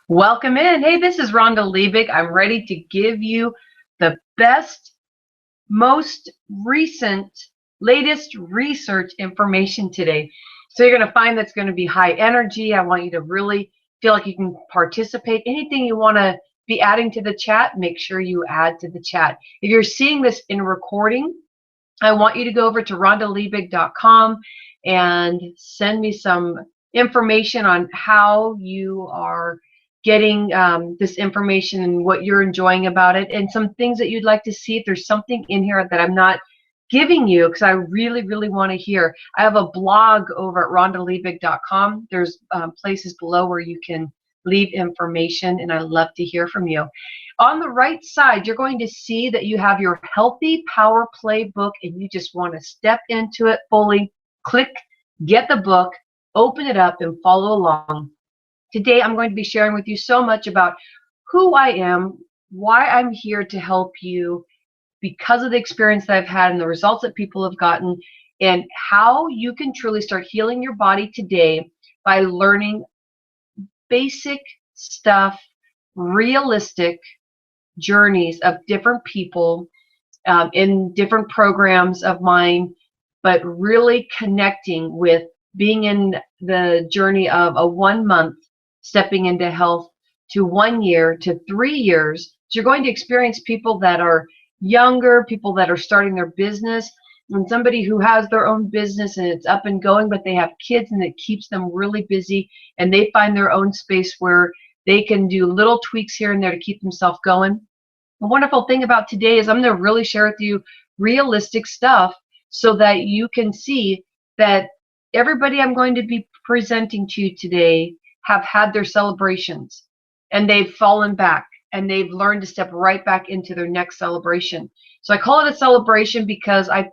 Welcome in. Hey, this is Rhonda Liebig. I'm ready to give you the best, most recent, latest research information today. So you're going to find that's going to be high energy. I want you to really feel like you can participate. Anything you want to be adding to the chat, make sure you add to the chat. If you're seeing this in recording, I want you to go over to rhondaliebig.com and send me some information on how you are getting this information and what you're enjoying about it, and some things that you'd like to see. If there's something in here that I'm not giving you, because I really, really want to hear. I have a blog over at rhondaliebig.com. There's places below where you can leave information, and I love to hear from you. On the right side, you're going to see that you have your Healthy Power Play book, and you just want to step into it fully. Click, get the book, open it up, and follow along. Today, I'm going to be sharing with you so much about who I am, why I'm here to help you because of the experience that I've had and the results that people have gotten, and how you can truly start healing your body today by learning basic stuff, realistic journeys of different people in different programs of mine, but really connecting with being in the journey of a 1 month stepping into health to 1 year to 3 years. So you're going to experience people that are younger, people that are starting their business, and somebody who has their own business and it's up and going, but they have kids and it keeps them really busy, and they find their own space where they can do little tweaks here and there to keep themselves going. The wonderful thing about today is I'm going to really share with you realistic stuff so that you can see that everybody I'm going to be presenting to you today have had their celebrations, and they've fallen back, and they've learned to step right back into their next celebration. So I call it a celebration because I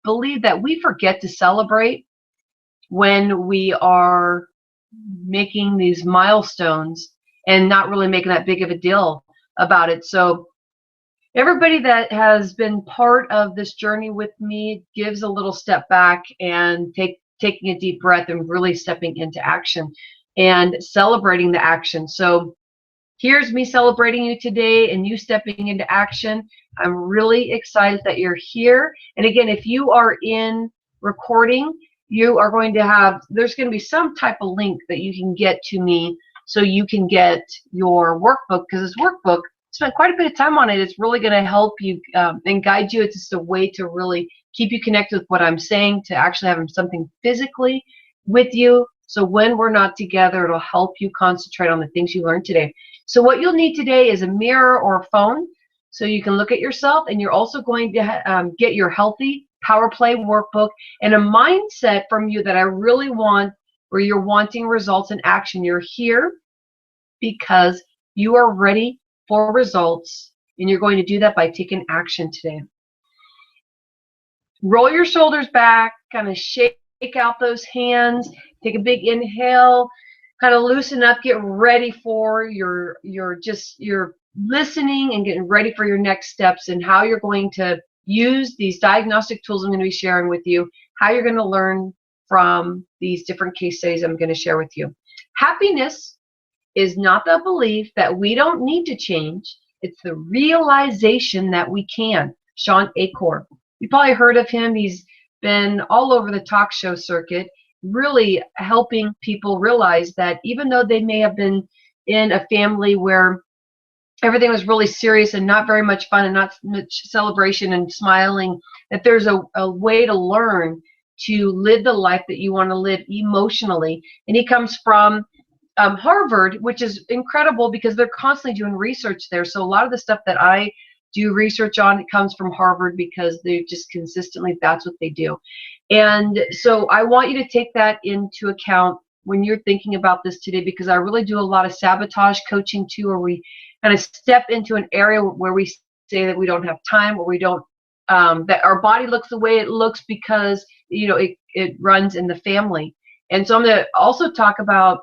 believe that we forget to celebrate when we are making these milestones and not really making that big of a deal about it. So everybody that has been part of this journey with me gives a little step back and taking a deep breath and really stepping into action and celebrating the action. So here's me celebrating you today and you stepping into action. I'm really excited that you're here. And again, if you are in recording, you are going to have, there's going to be some type of link that you can get to me so you can get your workbook, because this workbook, spent quite a bit of time on it. It's really going to help you and guide you. It's just a way to really keep you connected with what I'm saying, to actually have something physically with you. So when we're not together, it'll help you concentrate on the things you learned today. So what you'll need today is a mirror or a phone so you can look at yourself, and you're also going to get your Healthy Power Play workbook and a mindset from you that I really want, where you're wanting results and action. You're here because you are ready for results, and you're going to do that by taking action today. Roll your shoulders back, kind of shake out those hands, take a big inhale, kind of loosen up, get ready for your listening and getting ready for your next steps, and how you're going to use these diagnostic tools I'm going to be sharing with you, how you're going to learn from these different case studies I'm going to share with you. Happiness is not the belief that we don't need to change. It's the realization that we can. Shawn Achor. You probably heard of him. He's been all over the talk show circuit, really helping people realize that even though they may have been in a family where everything was really serious and not very much fun and not much celebration and smiling, that there's a way to learn to live the life that you want to live emotionally. And he comes from Harvard, which is incredible because they're constantly doing research there. So a lot of the stuff that I do research on, it comes from Harvard because they just consistently, that's what they do. And so I want you to take that into account when you're thinking about this today, because I really do a lot of sabotage coaching too, where we kind of step into an area where we say that we don't have time, or we don't, that our body looks the way it looks because, you know, it runs in the family. And so I'm going to also talk about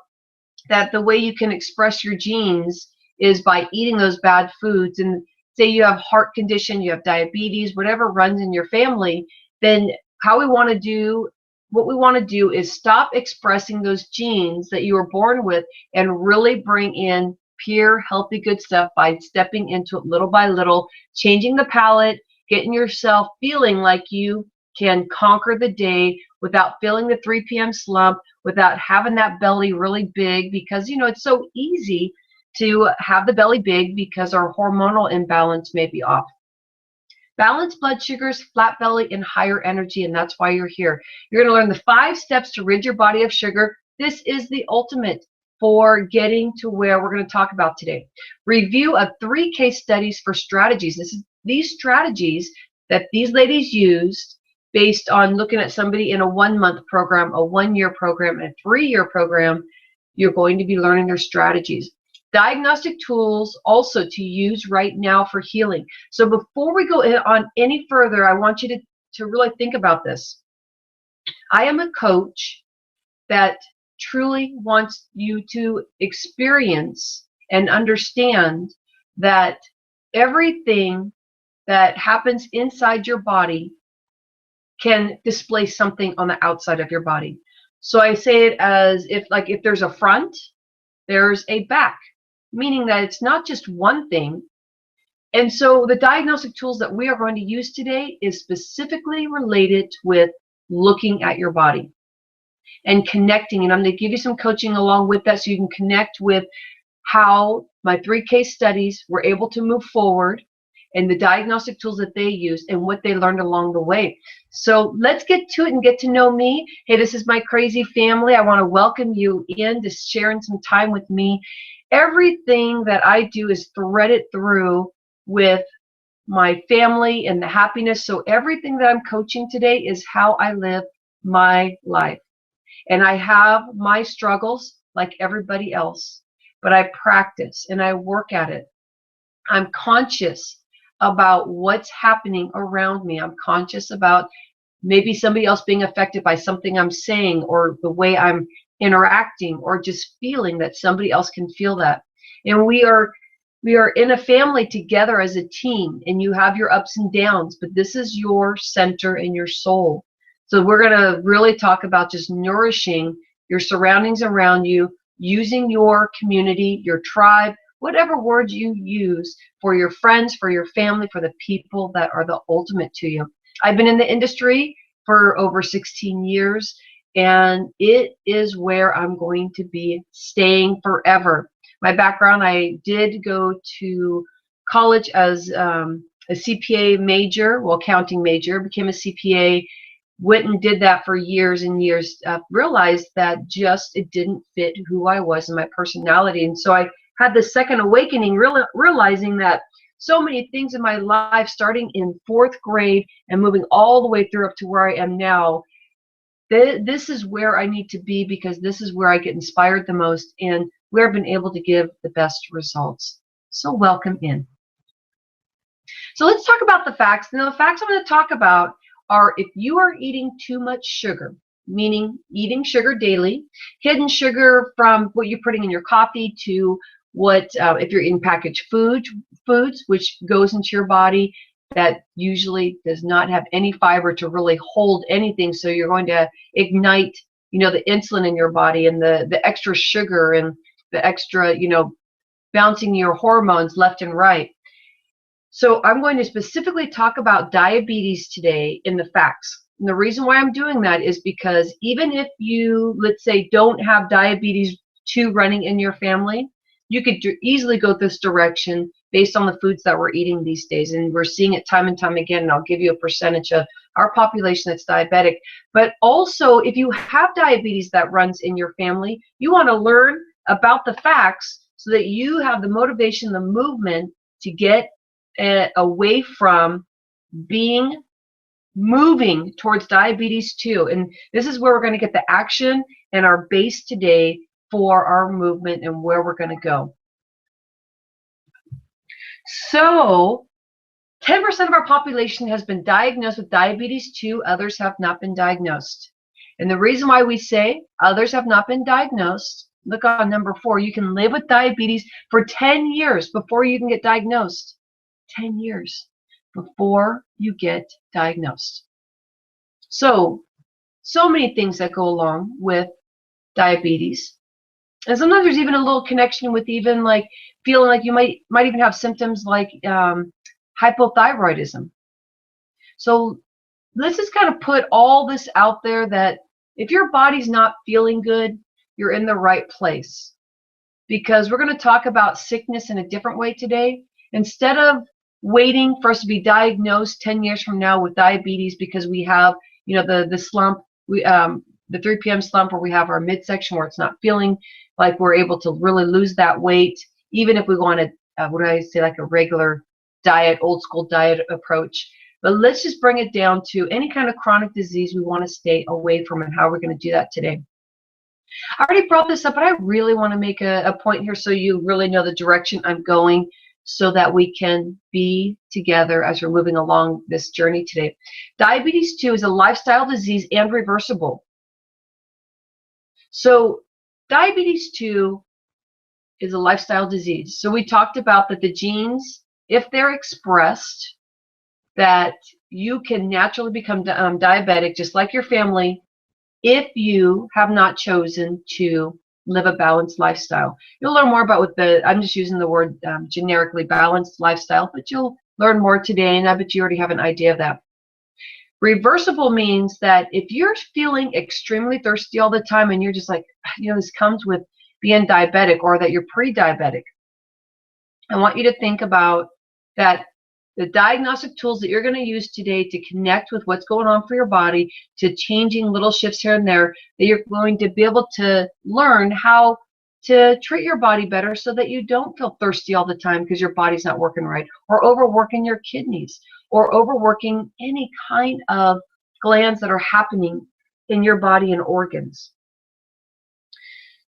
that the way you can express your genes is by eating those bad foods. And say you have heart condition, you have diabetes, whatever runs in your family, then what we want to do is stop expressing those genes that you were born with and really bring in pure, healthy, good stuff by stepping into it little by little, changing the palate, getting yourself feeling like you can conquer the day without feeling the 3 p.m. slump, without having that belly really big, because, you know, it's so easy to have the belly big because our hormonal imbalance may be off. Balanced blood sugars, flat belly, and higher energy, and that's why you're here. You're going to learn the 5 steps to rid your body of sugar. This is the ultimate for getting to where we're going to talk about today. Review of 3 case studies for strategies. These strategies that these ladies used based on looking at somebody in a 1-month program, a 1-year program, a 3-year program. You're going to be learning their strategies. Diagnostic tools also to use right now for healing. So before we go on any further, I want you to really think about this. I am a coach that truly wants you to experience and understand that everything that happens inside your body can display something on the outside of your body. So I say it as if there's a front, there's a back, meaning that it's not just one thing. And so the diagnostic tools that we are going to use today is specifically related with looking at your body and connecting. And I'm going to give you some coaching along with that so you can connect with how my 3 case studies were able to move forward and the diagnostic tools that they used and what they learned along the way. So let's get to it and get to know me. Hey, this is my crazy family. I want to welcome you in to sharing some time with me. Everything that I do is threaded through with my family and the happiness. So everything that I'm coaching today is how I live my life. And I have my struggles like everybody else, but I practice and I work at it. I'm conscious about what's happening around me. I'm conscious about maybe somebody else being affected by something I'm saying or the way I'm interacting or just feeling that somebody else can feel that. And we are in a family together as a team, and you have your ups and downs, but this is your center and your soul. So we're going to really talk about just nourishing your surroundings around you, using your community, your tribe, whatever words you use for your friends, for your family, for the people that are the ultimate to you. I've been in the industry for over 16 years, and it is where I'm going to be staying forever. My background, I did go to college as a CPA major, well, accounting major, became a CPA, went and did that for years and years, realized that just it didn't fit who I was and my personality. And so I had this second awakening, realizing that so many things in my life, starting in 4th grade and moving all the way through up to where I am now, this is where I need to be, because this is where I get inspired the most and where I've been able to give the best results. So welcome in. So let's talk about the facts. Now, the facts I'm going to talk about are if you are eating too much sugar, meaning eating sugar daily, hidden sugar from what you're putting in your coffee to what, if you're eating packaged foods, which goes into your body that usually does not have any fiber to really hold anything. So you're going to ignite, the insulin in your body and the extra sugar and the extra, bouncing your hormones left and right. So I'm going to specifically talk about diabetes today in the facts. And the reason why I'm doing that is because even if you, let's say, don't have diabetes 2 running in your family, you could easily go this direction based on the foods that we're eating these days. And we're seeing it time and time again, and I'll give you a percentage of our population that's diabetic. But also, if you have diabetes that runs in your family, you want to learn about the facts so that you have the motivation, the movement to get away from moving towards diabetes 2. And this is where we're going to get the action and our base today for our movement and where we're going to go. So 10% of our population has been diagnosed with diabetes 2. Others have not been diagnosed. And the reason why we say others have not been diagnosed, look on number 4, you can live with diabetes for 10 years before you can get diagnosed. 10 years before you get diagnosed. So many things that go along with diabetes. And sometimes there's even a little connection with even like feeling like you might even have symptoms like hypothyroidism. So let's just kind of put all this out there that if your body's not feeling good, you're in the right place. Because we're going to talk about sickness in a different way today. Instead of waiting for us to be diagnosed 10 years from now with diabetes because we have, the slump, the 3 p.m. slump where we have our midsection where it's not feeling like we're able to really lose that weight, even if we go on what do I say, like a regular diet, old school diet approach. But let's just bring it down to any kind of chronic disease we want to stay away from, and how we're going to do that today. I already brought this up, but I really want to make a point here so you really know the direction I'm going so that we can be together as we're moving along this journey today. Diabetes 2 is a lifestyle disease and reversible. So diabetes 2 is a lifestyle disease. So we talked about that the genes, if they're expressed, that you can naturally become diabetic just like your family if you have not chosen to live a balanced lifestyle. You'll learn more about I'm just using the word generically balanced lifestyle, but you'll learn more today, and I bet you already have an idea of that. Reversible means that if you're feeling extremely thirsty all the time and you're just like, this comes with being diabetic, or that you're pre-diabetic, I want you to think about that the diagnostic tools that you're going to use today to connect with what's going on for your body, to changing little shifts here and there, that you're going to be able to learn how to treat your body better so that you don't feel thirsty all the time because your body's not working right, or overworking your kidneys, or overworking any kind of glands that are happening in your body and organs.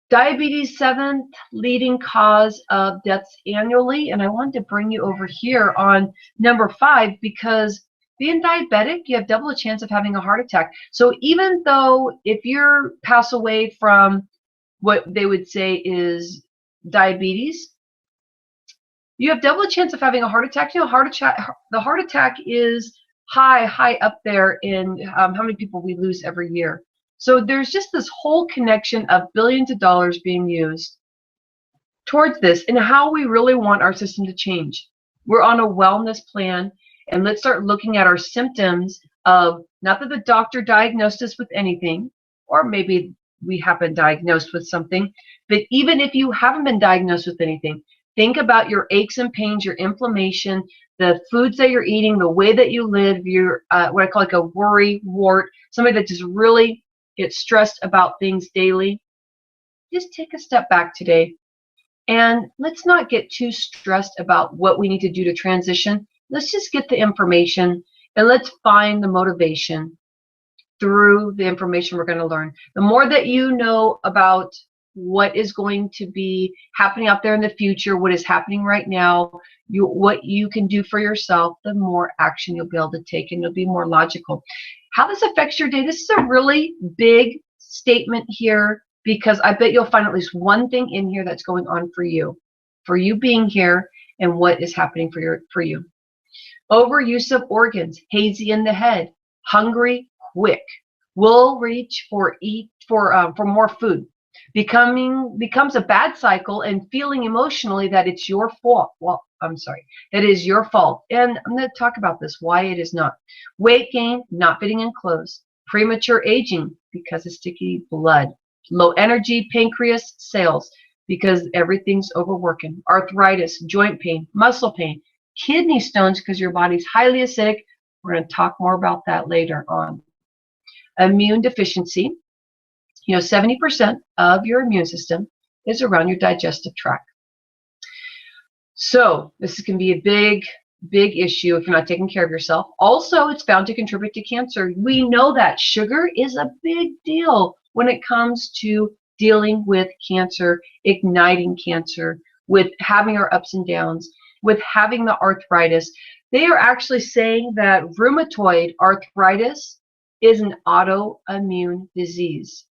Diabetes, 7th leading cause of deaths annually. And I wanted to bring you over here on number 5 because being diabetic, you have double the chance of having a heart attack. So even though if you pass away from what they would say is diabetes, you have double the chance of having a heart attack. The heart attack is high up there in how many people we lose every year. So there's just this whole connection of billions of dollars being used towards this, and how we really want our system to change. We're on a wellness plan, and let's start looking at our symptoms of, not that the doctor diagnosed us with anything, or maybe we have been diagnosed with something, but even if you haven't been diagnosed with anything, think about your aches and pains, your inflammation, the foods that you're eating, the way that you live, your what I call like a worry wart, somebody that just really gets stressed about things daily. Just take a step back today, and let's not get too stressed about what we need to do to transition. Let's just get the information, and let's find the motivation through the information we're going to learn. The more that you know about what is going to be happening out there in the future, what is happening right now, what you can do for yourself, the more action you'll be able to take, and you'll be more logical. How this affects your day, this is a really big statement here, because I bet you'll find at least one thing in here that's going on for you being here, and what is happening for you. Overuse of organs, hazy in the head, hungry quick, will reach for more food, becomes a bad cycle, and feeling emotionally that it's your fault. Well, I'm sorry, that is your fault. And I'm going to talk about this, why it is not. Weight gain, not fitting in clothes, premature aging because of sticky blood, low energy, pancreas, cells because everything's overworking, arthritis, joint pain, muscle pain, kidney stones because your body's highly acidic. We're going to talk more about that later on. Immune deficiency. 70% of your immune system is around your digestive tract. So this can be a big issue if you're not taking care of yourself. Also, it's found to contribute to cancer. We know that sugar is a big deal when it comes to dealing with cancer, igniting cancer, with having our ups and downs, with having the arthritis. They are actually saying that rheumatoid arthritis is an autoimmune disease.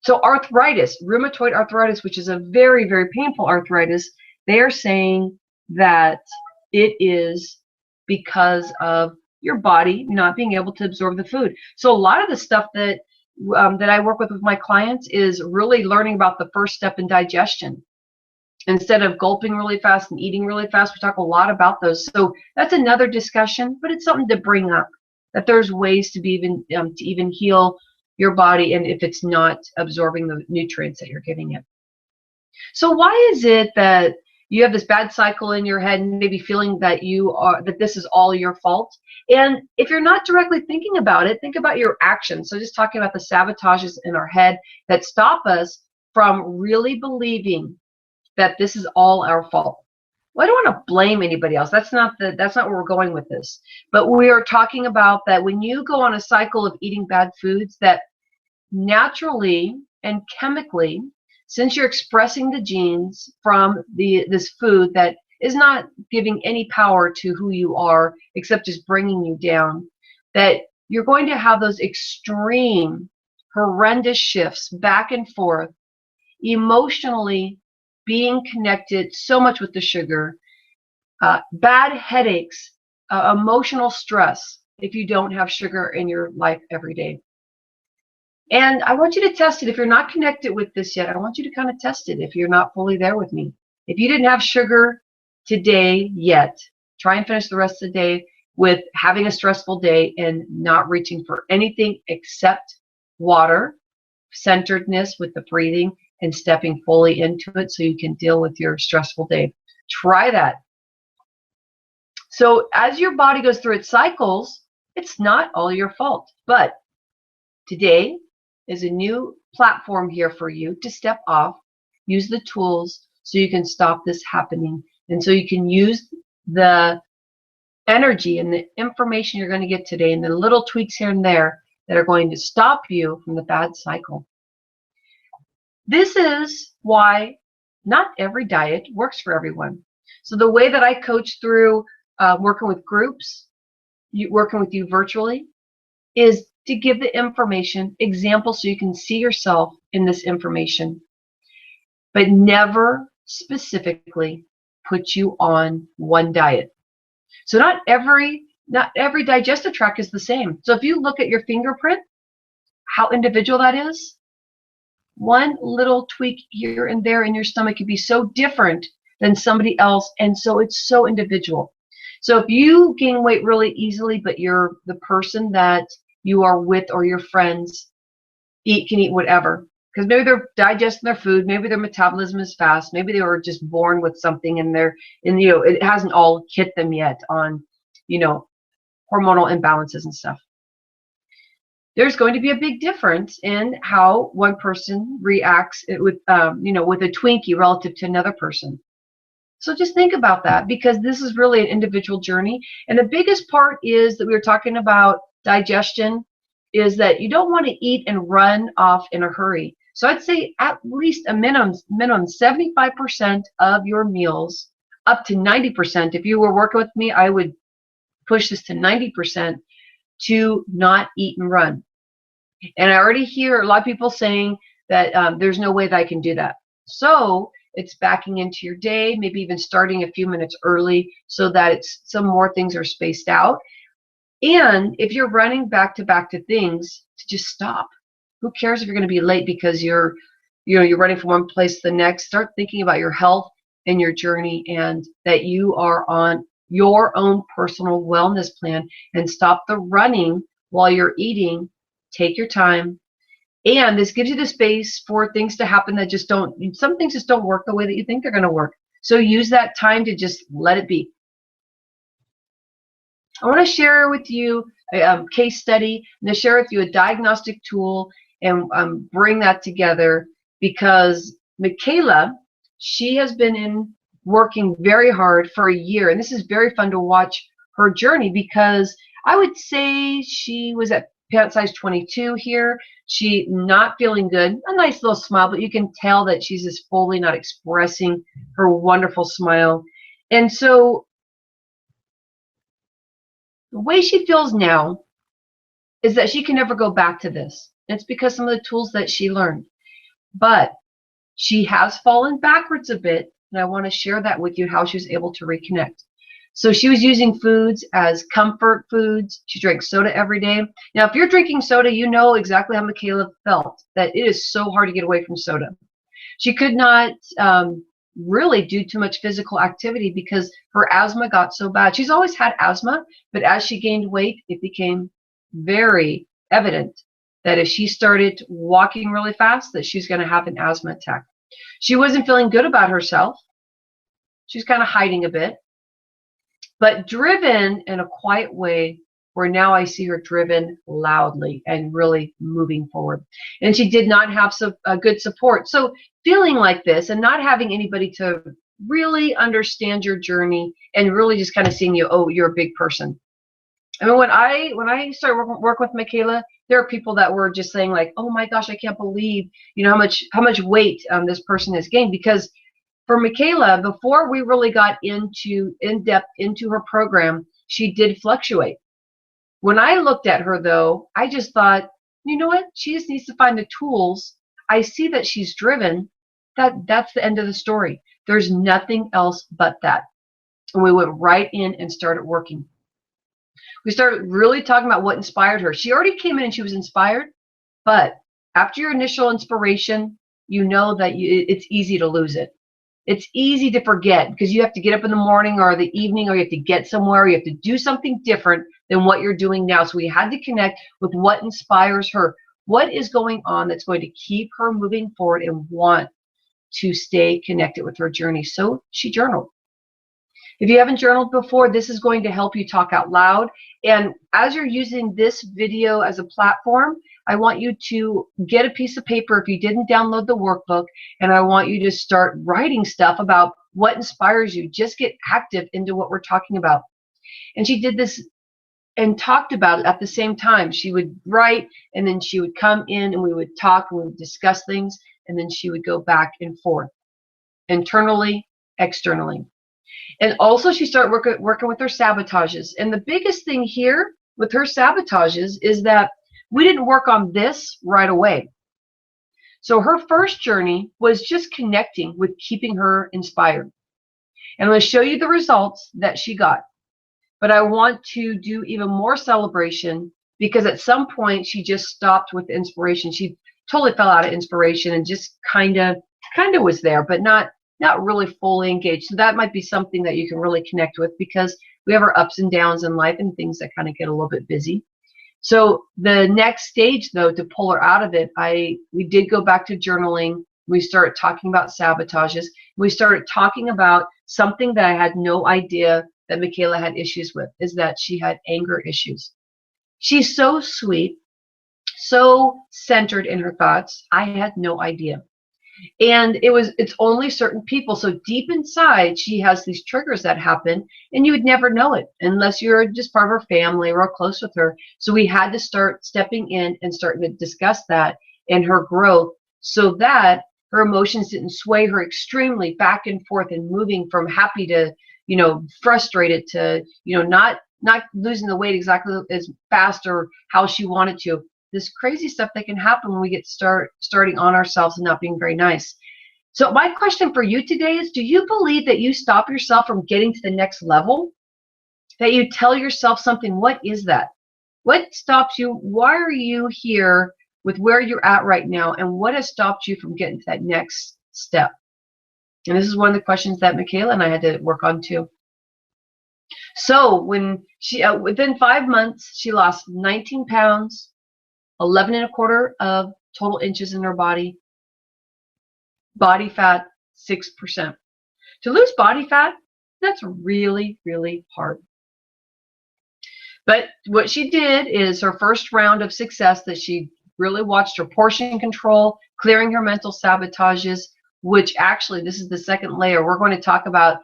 So arthritis, rheumatoid arthritis, which is a very, very painful arthritis, they are saying that it is because of your body not being able to absorb the food. So a lot of the stuff that that I work with my clients is really learning about the first step in digestion. Instead of gulping really fast and eating really fast, we talk a lot about those. So that's another discussion, but it's something to bring up, that there's ways to even heal your body, and if it's not absorbing the nutrients that you're giving it. So why is it that you have this bad cycle in your head and maybe feeling that this is all your fault? And if you're not directly thinking about it, think about your actions. So just talking about the sabotages in our head that stop us from really believing that this is all our fault. Well, I don't want to blame anybody else. That's not where we're going with this. But we are talking about that when you go on a cycle of eating bad foods, that naturally and chemically, since you're expressing the genes from this food that is not giving any power to who you are except just bringing you down, that you're going to have those extreme, horrendous shifts back and forth, emotionally being connected so much with the sugar, bad headaches, emotional stress if you don't have sugar in your life every day. And I want you to test it. If you're not connected with this yet, I want you to kind of test it if you're not fully there with me. If you didn't have sugar today yet, try and finish the rest of the day with having a stressful day and not reaching for anything except water, centeredness with the breathing, and stepping fully into it so you can deal with your stressful day. Try that. So as your body goes through its cycles, it's not all your fault. But today is a new platform here for you to step off, use the tools so you can stop this happening. And so you can use the energy and the information you're going to get today and the little tweaks here and there that are going to stop you from the bad cycle. This is why not every diet works for everyone. So the way that I coach through working with groups, working with you virtually, is to give the information, examples so you can see yourself in this information, but never specifically put you on one diet. So not every digestive tract is the same. So if you look at your fingerprint, how individual that is, one little tweak here and there in your stomach could be so different than somebody else, and so it's so individual. So if you gain weight really easily, but you're the person that you are with or your friends can eat whatever, because maybe they're digesting their food, maybe their metabolism is fast, maybe they were just born with something in there, and it hasn't all hit them yet on hormonal imbalances and stuff. There's going to be a big difference in how one person reacts with with a Twinkie relative to another person. So just think about that, because this is really an individual journey. And the biggest part is that we were talking about digestion, is that you don't want to eat and run off in a hurry. So I'd say at least a minimum 75% of your meals, up to 90%. If you were working with me, I would push this to 90%, to not eat and run. And I already hear a lot of people saying that there's no way that I can do that. So it's backing into your day, maybe even starting a few minutes early so that some more things are spaced out. And if you're running back to things, to just stop. Who cares if you're going to be late because you're running from one place to the next? Start thinking about your health and your journey, and that you are on your own personal wellness plan, and stop the running while you're eating. Take your time. And this gives you the space for things to happen that some things just don't work the way that you think they're going to work. So use that time to just let it be. I want to share with you a case study. I'm going to share with you a diagnostic tool and bring that together, because Michaela, she has been working very hard for a year. And this is very fun to watch her journey, because I would say she was at pant size 22 here. She not feeling good, a nice little smile, but you can tell that she's just fully not expressing her wonderful smile. And so the way she feels now is that she can never go back to this. It's because some of the tools that she learned. But she has fallen backwards a bit, and I want to share that with you, how she was able to reconnect. So she was using foods as comfort foods. She drank soda every day. Now, if you're drinking soda, you know exactly how Michaela felt, that it is so hard to get away from soda. She could not really do too much physical activity because her asthma got so bad. She's always had asthma, but as she gained weight, it became very evident that if she started walking really fast, that she's going to have an asthma attack. She wasn't feeling good about herself. She's kind of hiding a bit, but driven in a quiet way, where now I see her driven loudly and really moving forward. And she did not have good support. So feeling like this and not having anybody to really understand your journey and really just kind of seeing you, oh, you're a big person. I mean, when I started work with Michaela, there are people that were just saying like, oh my gosh, I can't believe, how much weight this person has gained. Because for Michaela, before we really got in depth into her program, she did fluctuate. When I looked at her, though, I just thought, you know what? She just needs to find the tools. I see that she's driven. That's the end of the story. There's nothing else but that. And we went right in and started working. We started really talking about what inspired her. She already came in and she was inspired, but after your initial inspiration, you know that it's easy to lose it. It's easy to forget because you have to get up in the morning or the evening, or you have to get somewhere, you have to do something different than what you're doing now. So we had to connect with what inspires her. What is going on that's going to keep her moving forward and want to stay connected with her journey? So she journaled. If you haven't journaled before, this is going to help you talk out loud. And as you're using this video as a platform, I want you to get a piece of paper if you didn't download the workbook, and I want you to start writing stuff about what inspires you. Just get active into what we're talking about. And she did this and talked about it at the same time. She would write, and then she would come in and we would talk and we would discuss things, and then she would go back and forth, internally, externally. And also she started working with her sabotages. And the biggest thing here with her sabotages is that we didn't work on this right away. So her first journey was just connecting with keeping her inspired. And I'm going to show you the results that she got. But I want to do even more celebration, because at some point she just stopped with inspiration. She totally fell out of inspiration and just kind of was there, but not really fully engaged. So that might be something that you can really connect with, because we have our ups and downs in life and things that kind of get a little bit busy. So the next stage, though, to pull her out of it, we did go back to journaling. We started talking about sabotages. We started talking about something that I had no idea that Michaela had issues with, is that she had anger issues. She's so sweet, so centered in her thoughts. I had no idea. And it's only certain people. So deep inside, she has these triggers that happen, and you would never know it unless you're just part of her family or close with her. So we had to start stepping in and starting to discuss that and her growth, so that her emotions didn't sway her extremely back and forth and moving from happy to, frustrated to, not losing the weight exactly as fast or how she wanted to. This crazy stuff that can happen when we get starting on ourselves and not being very nice. So my question for you today is, do you believe that you stop yourself from getting to the next level? That you tell yourself something? What is that? What stops you? Why are you here with where you're at right now? And what has stopped you from getting to that next step? And this is one of the questions that Michaela and I had to work on too. So when she, within 5 months, she lost 19 pounds, 11.25 of total inches in her body. Body fat, 6%. To lose body fat, that's really, really hard. But what she did is her first round of success, that she really watched her portion control, clearing her mental sabotages, which actually, this is the second layer. We're going to talk about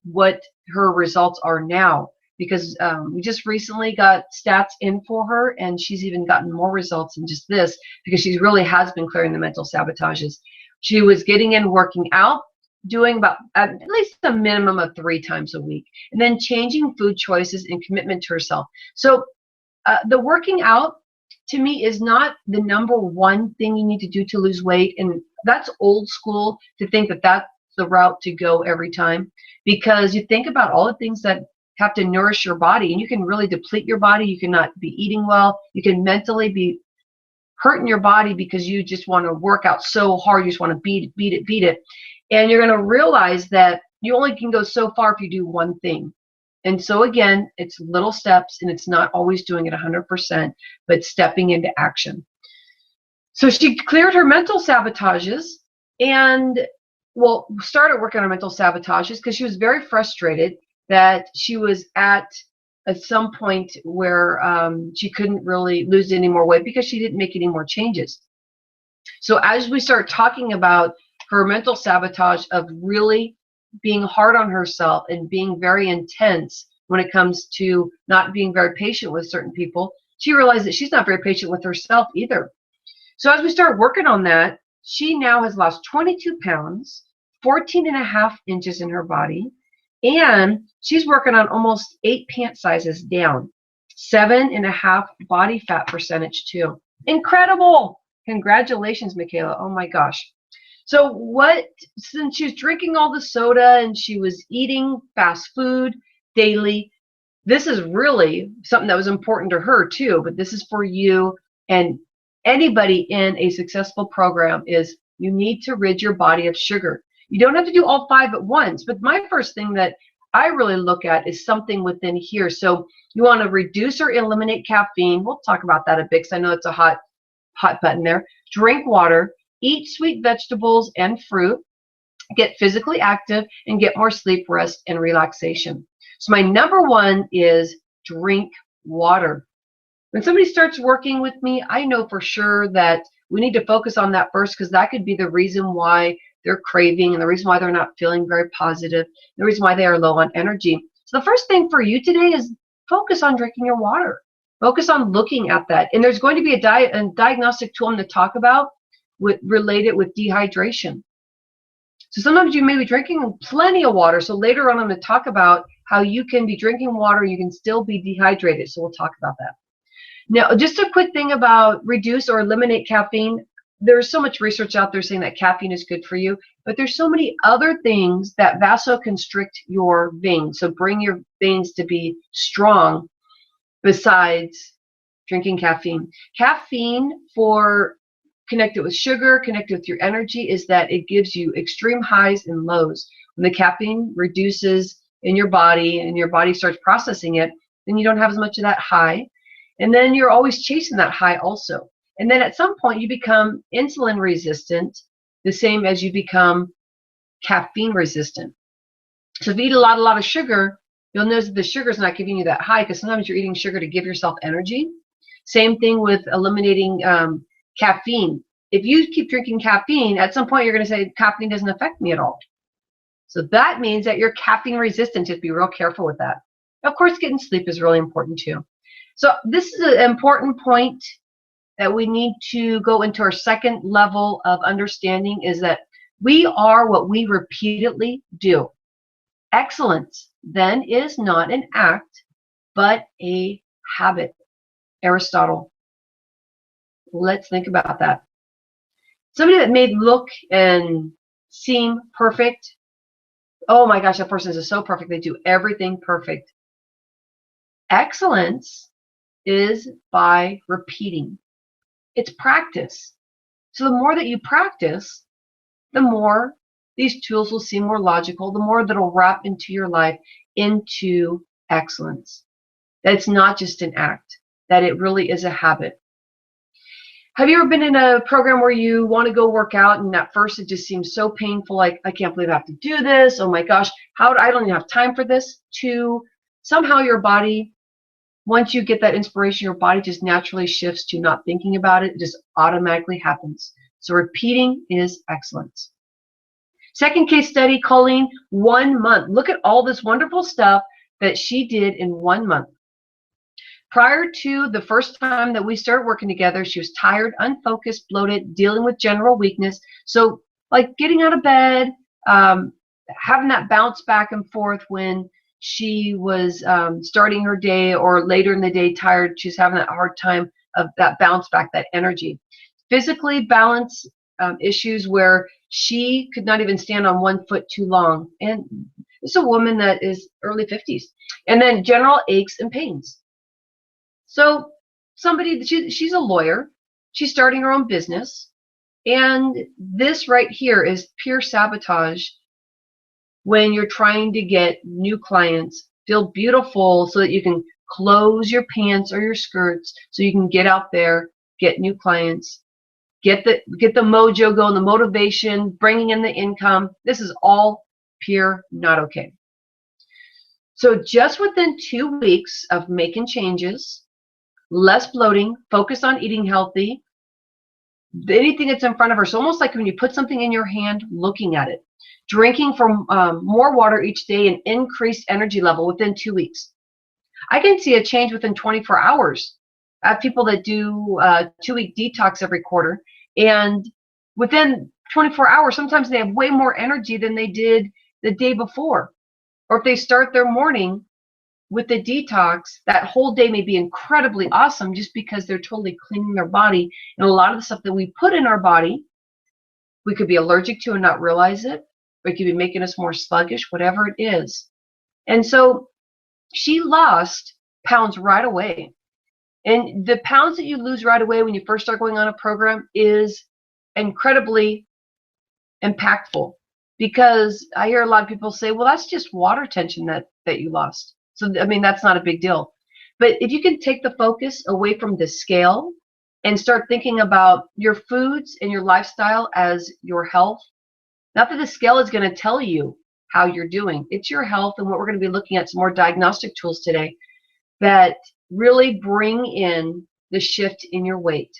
what her results are now, because we just recently got stats in for her, and she's even gotten more results than just this, because she really has been clearing the mental sabotages. She was getting in, working out, doing about at least a minimum of 3 times a week, and then changing food choices and commitment to herself. So the working out, to me, is not the number one thing you need to do to lose weight, and that's old school to think that the route to go every time, because you think about all the things that have to nourish your body, and you can really deplete your body. You cannot be eating well. You can mentally be hurting your body because you just want to work out so hard. You just want to beat it. And you're going to realize that you only can go so far if you do one thing. And so again, it's little steps, and it's not always doing it 100%, but stepping into action. So she cleared her mental sabotages and, well, started working on mental sabotages because she was very frustrated that she was at some point where she couldn't really lose any more weight because she didn't make any more changes. So as we start talking about her mental sabotage of really being hard on herself and being very intense when it comes to not being very patient with certain people, she realized that she's not very patient with herself either. So as we start working on that, she now has lost 22 pounds, 14.5 inches in her body, and she's working on almost 8 pant sizes down, 7.5 body fat percentage too. Incredible! Congratulations, Michaela. Oh my gosh. So since she was drinking all the soda and she was eating fast food daily, this is really something that was important to her too, but this is for you and anybody in a successful program, is you need to rid your body of sugar. You don't have to do all 5 at once, but my first thing that I really look at is something within here. So you want to reduce or eliminate caffeine. We'll talk about that a bit because I know it's a hot button there. Drink water, eat sweet vegetables and fruit, get physically active, and get more sleep, rest, and relaxation. So my number one is drink water. When somebody starts working with me, I know for sure that we need to focus on that first, because that could be the reason why they're craving and the reason why they're not feeling very positive, the reason why they are low on energy. So the first thing for you today is focus on drinking your water. Focus on looking at that. And there's going to be a diagnostic tool I'm going to talk about related with dehydration. So sometimes you may be drinking plenty of water. So later on, I'm going to talk about how you can be drinking water, you can still be dehydrated. So we'll talk about that. Now, just a quick thing about reduce or eliminate caffeine. There's so much research out there saying that caffeine is good for you, but there's so many other things that vasoconstrict your veins, so bring your veins to be strong, besides drinking caffeine. Caffeine, for connected with sugar, connected with your energy, is that it gives you extreme highs and lows. When the caffeine reduces in your body and your body starts processing it, then you don't have as much of that high. And then you're always chasing that high also. And then at some point you become insulin resistant, the same as you become caffeine resistant. So if you eat a lot of sugar, you'll notice that the sugar is not giving you that high, because sometimes you're eating sugar to give yourself energy. Same thing with eliminating caffeine. If you keep drinking caffeine, at some point you're going to say caffeine doesn't affect me at all. So that means that you're caffeine resistant. Just be real careful with that. Of course, getting sleep is really important too. So this is an important point that we need to go into our second level of understanding, is that we are what we repeatedly do. Excellence then is not an act, but a habit. Aristotle. Let's think about that. Somebody that may look and seem perfect. Oh my gosh, that person is so perfect. They do everything perfect. Excellence is by repeating. It's practice. So the more that you practice, the more these tools will seem more logical, the more that will wrap into your life into excellence. That it's not just an act, that it really is a habit. Have you ever been in a program where you want to go work out, and at first it just seems so painful, like, I can't believe I have to do this, oh my gosh, I don't even have time for this, to somehow your body, once you get that inspiration, your body just naturally shifts to not thinking about it. It just automatically happens. So repeating is excellence. Second case study, Colleen, 1 month. Look at all this wonderful stuff that she did in 1 month. Prior to the first time that we started working together, she was tired, unfocused, bloated, dealing with general weakness. So like getting out of bed, having that bounce back and forth when she was starting her day, or later in the day tired, she's having that hard time of that bounce back, that energy. Physically balance issues where She could not even stand on one foot too long. And it's a woman that is early 50s. And then general aches and pains. So somebody, she's a lawyer. She's starting her own business. And this right here is pure sabotage when you're trying to get new clients, feel beautiful so that you can close your pants or your skirts so you can get out there, get new clients, get the mojo going, the motivation, bringing in the income. This is all pure not okay. So just within 2 weeks of making changes, less bloating, focus on eating healthy, anything that's in front of her. So almost like when you put something in your hand, looking at it, drinking from more water each day, and increased energy level within 2 weeks. I can see a change within 24 hours. I have people that do 2-week detox every quarter, and within 24 hours, sometimes they have way more energy than they did the day before. Or if they start their morning with the detox, that whole day may be incredibly awesome just because they're totally cleaning their body. And a lot of the stuff that we put in our body, we could be allergic to and not realize it. Or it could be making us more sluggish, whatever it is. And so she lost pounds right away. And the pounds that you lose right away when you first start going on a program is incredibly impactful, because I hear a lot of people say, well, that's just water tension that you lost. So, I mean, that's not a big deal. But if you can take the focus away from the scale and start thinking about your foods and your lifestyle as your health, not that the scale is going to tell you how you're doing. It's your health, and what we're going to be looking at some more diagnostic tools today that really bring in the shift in your weight.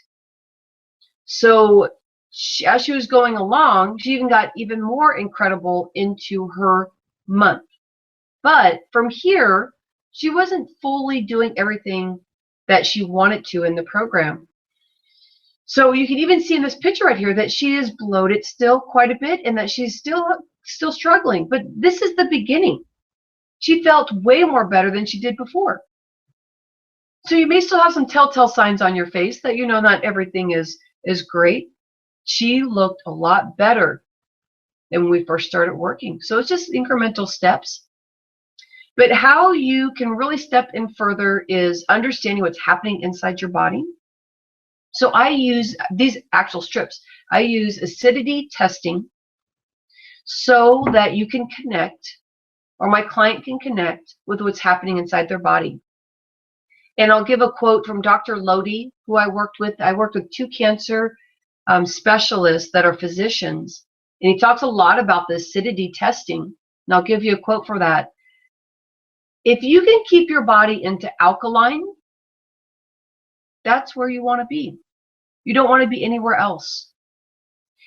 So as she was going along, she even got even more incredible into her month. But from here, she wasn't fully doing everything that she wanted to in the program. So you can even see in this picture right here that she is bloated still quite a bit, and that she's still struggling. But this is the beginning. She felt way more better than she did before. So you may still have some telltale signs on your face that, you know, not everything is great. She looked a lot better than when we first started working. So it's just incremental steps. But how you can really step in further is understanding what's happening inside your body. So I use these actual strips. I use acidity testing so that you can connect, or my client can connect with what's happening inside their body. And I'll give a quote from Dr. Lodi, who I worked with. I worked with 2 cancer specialists that are physicians. And he talks a lot about the acidity testing. And I'll give you a quote for that. If you can keep your body into alkaline, that's where you want to be. You don't want to be anywhere else.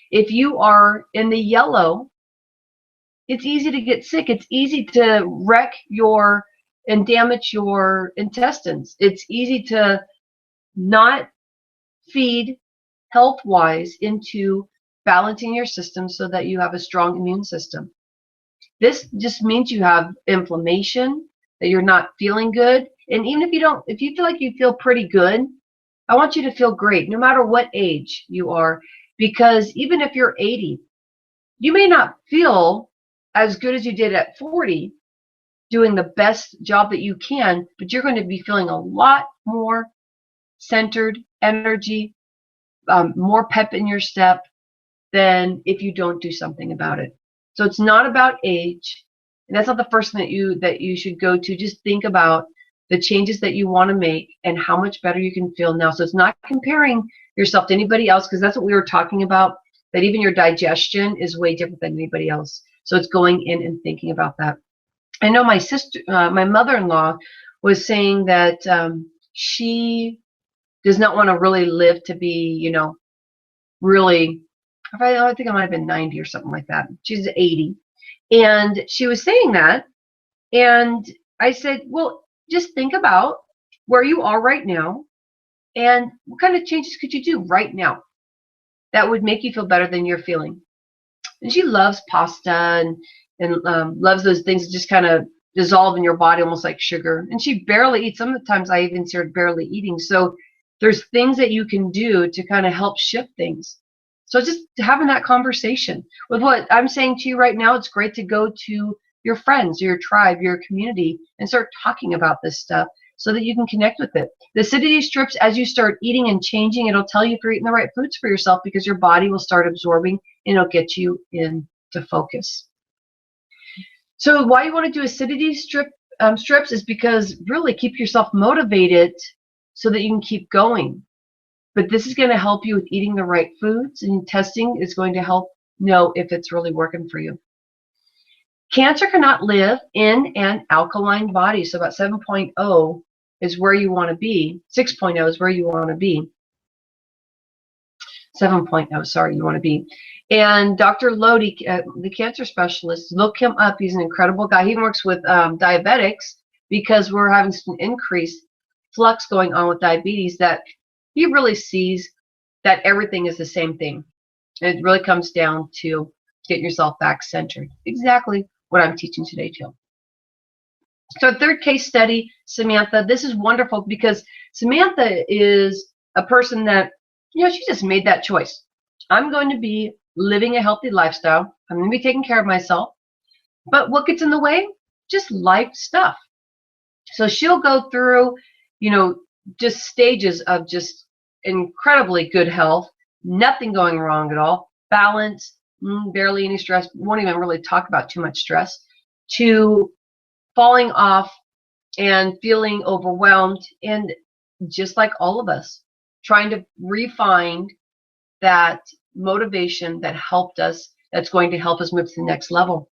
If you are in the yellow, it's easy to get sick. It's easy to wreck and damage your intestines. It's easy to not feed health-wise into balancing your system so that you have a strong immune system. This just means you have inflammation, that you're not feeling good. And even if you feel like you feel pretty good, I want you to feel great no matter what age you are, because even if you're 80, you may not feel as good as you did at 40 doing the best job that you can, but you're going to be feeling a lot more centered, energy, more pep in your step than if you don't do something about it. So it's not about age, and that's not the first thing that you should go to. Just think about the changes that you want to make and how much better you can feel now. So it's not comparing yourself to anybody else, because that's what we were talking about, that even your digestion is way different than anybody else. So it's going in and thinking about that. I know my sister, my mother-in-law was saying that she does not want to really live to be, you know, really, I think I might have been 90 or something like that. She's 80. And she was saying that. And I said, well, just think about where you are right now and what kind of changes could you do right now that would make you feel better than you're feeling. And she loves pasta and loves those things that just kind of dissolve in your body almost like sugar. And she barely eats. Sometimes I even see her barely eating. So there's things that you can do to kind of help shift things. So just having that conversation. With what I'm saying to you right now, it's great to go to your friends, your tribe, your community, and start talking about this stuff so that you can connect with it. The acidity strips, as you start eating and changing, it'll tell you if you're eating the right foods for yourself, because your body will start absorbing and it'll get you into focus. So why you want to do acidity strips is because really keep yourself motivated so that you can keep going. But this is going to help you with eating the right foods, and testing is going to help know if it's really working for you. Cancer cannot live in an alkaline body, so about 7.0 is where you want to be. 6.0 is where you want to be. 7.0, sorry, you want to be. And Dr. Lodi, the cancer specialist, look him up. He's an incredible guy. He works with diabetics, because we're having some increased flux going on with diabetes, that he really sees that everything is the same thing. It really comes down to getting yourself back centered. Exactly what I'm teaching today too. So third case study, Samantha. This is wonderful because Samantha is a person that, she just made that choice. I'm going to be living a healthy lifestyle. I'm going to be taking care of myself. But what gets in the way? Just life stuff. So she'll go through, just stages of just incredibly good health, nothing going wrong at all, balance, barely any stress, won't even really talk about too much stress, to falling off and feeling overwhelmed, and just like all of us, trying to refine that motivation that helped us, that's going to help us move to the next level.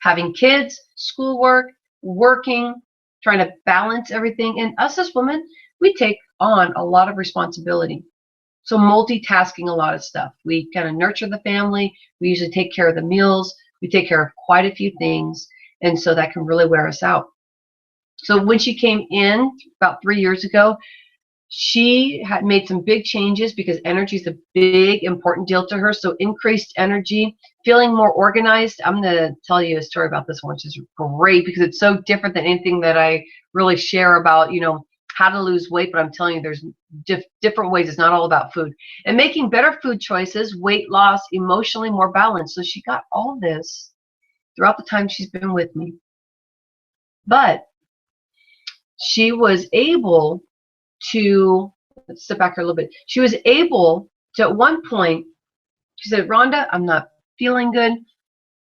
Having kids, schoolwork, working, trying to balance everything. And us as women, we take on a lot of responsibility. So multitasking a lot of stuff. We kind of nurture the family. We usually take care of the meals. We take care of quite a few things. And so that can really wear us out. So when she came in about 3 years ago, she had made some big changes, because energy is a big, important deal to her. So increased energy, feeling more organized. I'm going to tell you a story about this one, which is great because it's so different than anything that I really share about, how to lose weight. But I'm telling you, there's different ways. It's not all about food. And making better food choices, weight loss, emotionally more balanced. So she got all this throughout the time she's been with me. But she was able to, let's step back here a little bit. She was able to, at one point, she said, Rhonda, I'm not feeling good.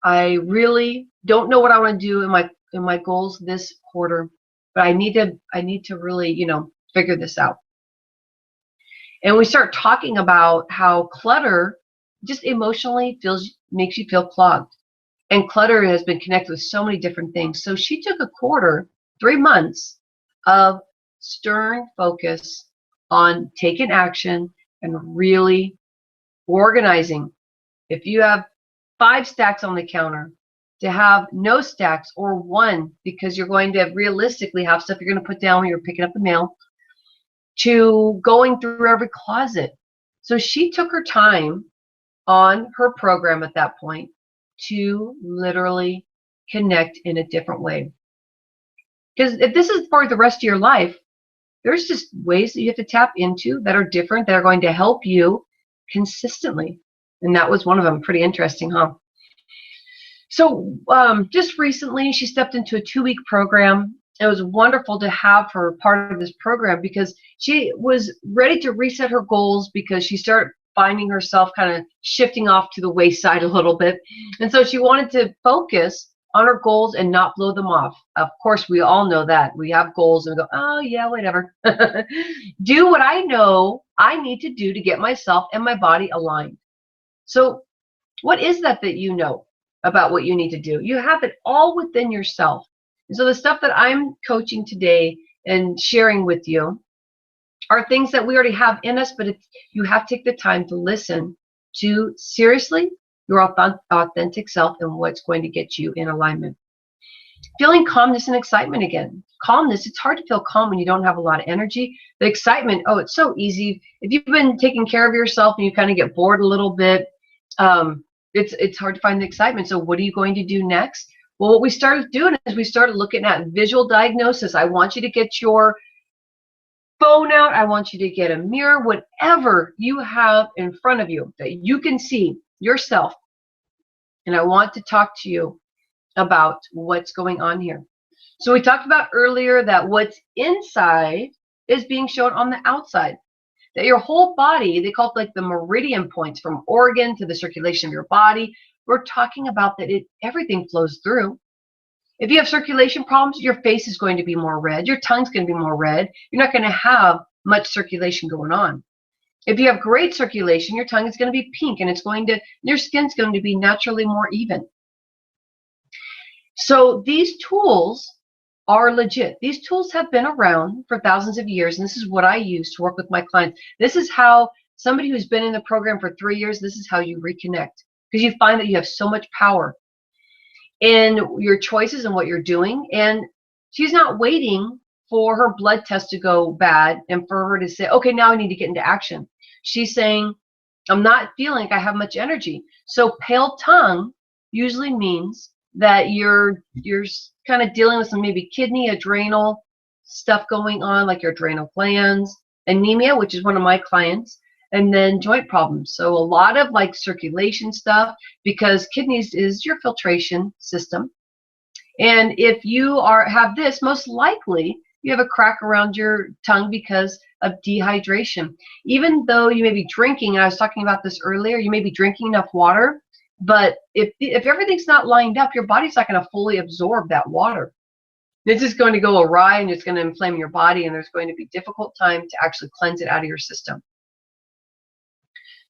I really don't know what I want to do in my goals this quarter, but I need to really, figure this out. And we start talking about how clutter just emotionally makes you feel clogged. And clutter has been connected with so many different things. So she took a quarter, 3 months of stern focus on taking action and really organizing. If you have 5 stacks on the counter, to have no stacks or 1, because you're going to realistically have stuff you're going to put down when you're picking up the mail, to going through every closet. So she took her time on her program at that point to literally connect in a different way. Because if this is for the rest of your life, there's just ways that you have to tap into that are different, that are going to help you consistently. And that was one of them. Pretty interesting, huh? So just recently, she stepped into a 2-week program. It was wonderful to have her part of this program, because she was ready to reset her goals, because she started finding herself kind of shifting off to the wayside a little bit. And so she wanted to focus on her goals and not blow them off. Of course, we all know that. We have goals and we go, oh, yeah, whatever. Do what I know I need to do to get myself and my body aligned. So what is that you know about what you need to do? You have it all within yourself. And so the stuff that I'm coaching today and sharing with you are things that we already have in us, but you have to take the time to listen to, seriously, your authentic self and what's going to get you in alignment. Feeling calmness and excitement again. Calmness, it's hard to feel calm when you don't have a lot of energy. The excitement, oh, it's so easy. If you've been taking care of yourself and you kind of get bored a little bit, it's hard to find the excitement. So what are you going to do next? Well, what we started doing is we started looking at visual diagnosis. I want you to get your phone out. I want you to get a mirror, whatever you have in front of you that you can see yourself. And I want to talk to you about what's going on here. So we talked about earlier that what's inside is being shown on the outside. That your whole body, they call it like the meridian points from organ to the circulation of your body. We're talking about that everything flows through. If you have circulation problems, your face is going to be more red. Your tongue's going to be more red. You're not going to have much circulation going on. If you have great circulation, your tongue is going to be pink and your skin's going to be naturally more even. So these tools are legit. These tools have been around for thousands of years, and this is what I use to work with my clients. This is how somebody who's been in the program for 3 years, this is how you reconnect, because you find that you have so much power in your choices and what you're doing. And she's not waiting for her blood test to go bad and for her to say, okay, now I need to get into action. She's saying, I'm not feeling like I have much energy. So pale tongue usually means that you're kind of dealing with some maybe kidney, adrenal stuff going on, like your adrenal glands, anemia, which is one of my clients, and then joint problems. So a lot of like circulation stuff, because kidneys is your filtration system. And if you have this, most likely you have a crack around your tongue because of dehydration. Even though you may be drinking, and I was talking about this earlier, you may be drinking enough water, but if everything's not lined up, your body's not going to fully absorb that water. It's just going to go awry, and it's going to inflame your body, and there's going to be a difficult time to actually cleanse it out of your system.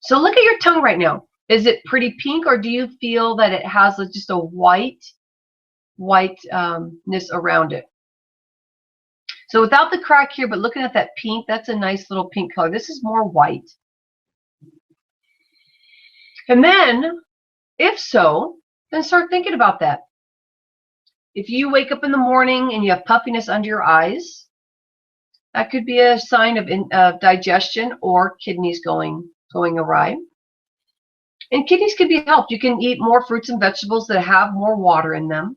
So look at your tongue right now. Is it pretty pink, or do you feel that it has just a whiteness around it? So without the crack here, but looking at that pink, that's a nice little pink color. This is more white. And then, if so, then start thinking about that. If you wake up in the morning and you have puffiness under your eyes, that could be a sign of digestion or kidneys going awry. And kidneys can be helped. You can eat more fruits and vegetables that have more water in them.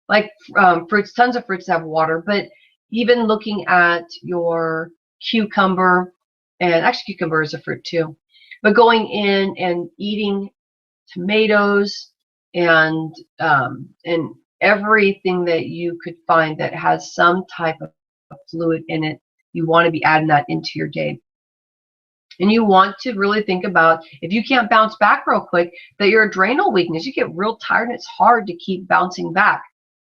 Like fruits, tons of fruits have water, but even looking at your cucumber, and actually cucumber is a fruit too, but going in and eating tomatoes and everything that you could find that has some type of fluid in it, you want to be adding that into your day. And you want to really think about, if you can't bounce back real quick, that your adrenal weakness, you get real tired and it's hard to keep bouncing back.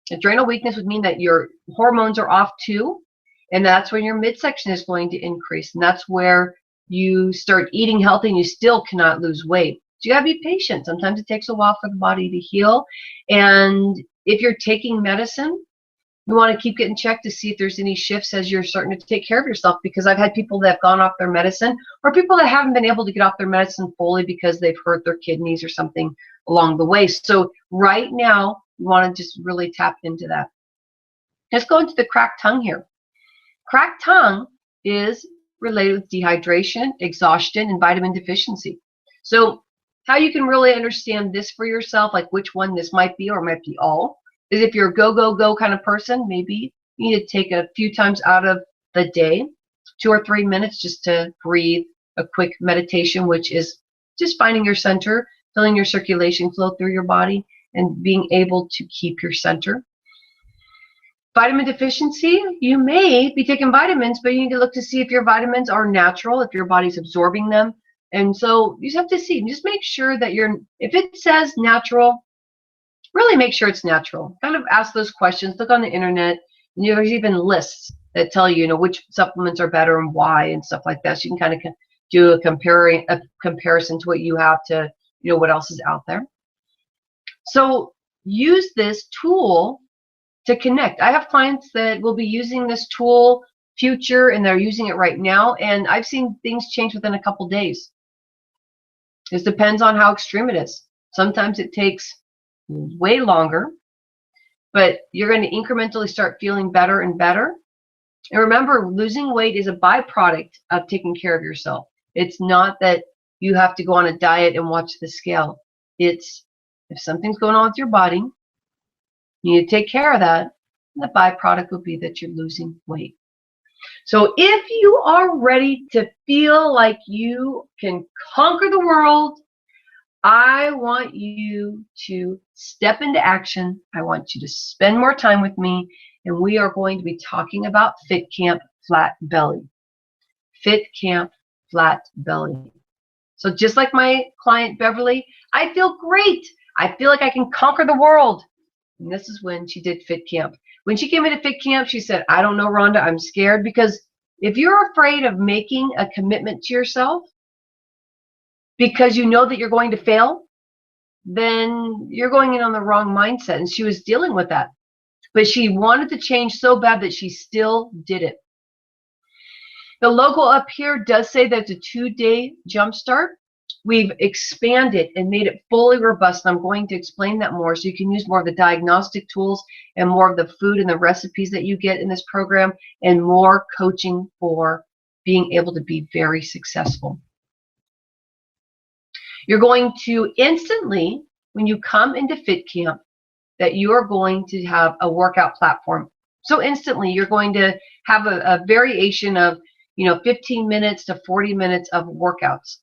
Adrenal weakness would mean that your hormones are off too, and that's when your midsection is going to increase, and that's where you start eating healthy and you still cannot lose weight. So you gotta be patient. Sometimes it takes a while for the body to heal, and if you're taking medicine, you want to keep getting checked to see if there's any shifts as you're starting to take care of yourself, because I've had people that have gone off their medicine, or people that haven't been able to get off their medicine fully because they've hurt their kidneys or something along the way. So right now, you want to just really tap into that. Let's go into the cracked tongue here. Cracked tongue is related with dehydration, exhaustion, and vitamin deficiency. So how you can really understand this for yourself, like which one this might be or might be all, is if you're a go, go, go kind of person, maybe you need to take a few times out of the day, 2 or 3 minutes just to breathe, a quick meditation, which is just finding your center, feeling your circulation flow through your body, and being able to keep your center. Vitamin deficiency, you may be taking vitamins, but you need to look to see if your vitamins are natural, if your body's absorbing them. And so you just have to see, just make sure that if it says natural, really make sure it's natural. Kind of ask those questions, look on the internet, and there's even lists that tell you, which supplements are better and why and stuff like that. So you can kind of do a comparison to what you have to, what else is out there. So use this tool to connect. I have clients that will be using this tool future, and they're using it right now, and I've seen things change within a couple days. This depends on how extreme it is. Sometimes it takes way longer, but you're going to incrementally start feeling better and better. And remember, losing weight is a byproduct of taking care of yourself. It's not that you have to go on a diet and watch the scale. It's if something's going on with your body, you need to take care of that, and the byproduct will be that you're losing weight. So if you are ready to feel like you can conquer the world, I want you to step into action. I want you to spend more time with me, and we are going to be talking about Fit Camp Flat Belly. Fit Camp Flat Belly. So just like my client Beverly, I feel great. I feel like I can conquer the world. And this is when she did Fit Camp. When she came into Fit Camp, she said, I don't know, Rhonda, I'm scared, because if you're afraid of making a commitment to yourself because you know that you're going to fail, then you're going in on the wrong mindset. And she was dealing with that. But she wanted to change so bad that she still did it. The logo up here does say that it's a 2-day jumpstart. We've expanded and made it fully robust. And I'm going to explain that more so you can use more of the diagnostic tools and more of the food and the recipes that you get in this program, and more coaching for being able to be very successful. You're going to instantly, when you come into Fit Camp, that you are going to have a workout platform. So instantly you're going to have a variation of 15 minutes to 40 minutes of workouts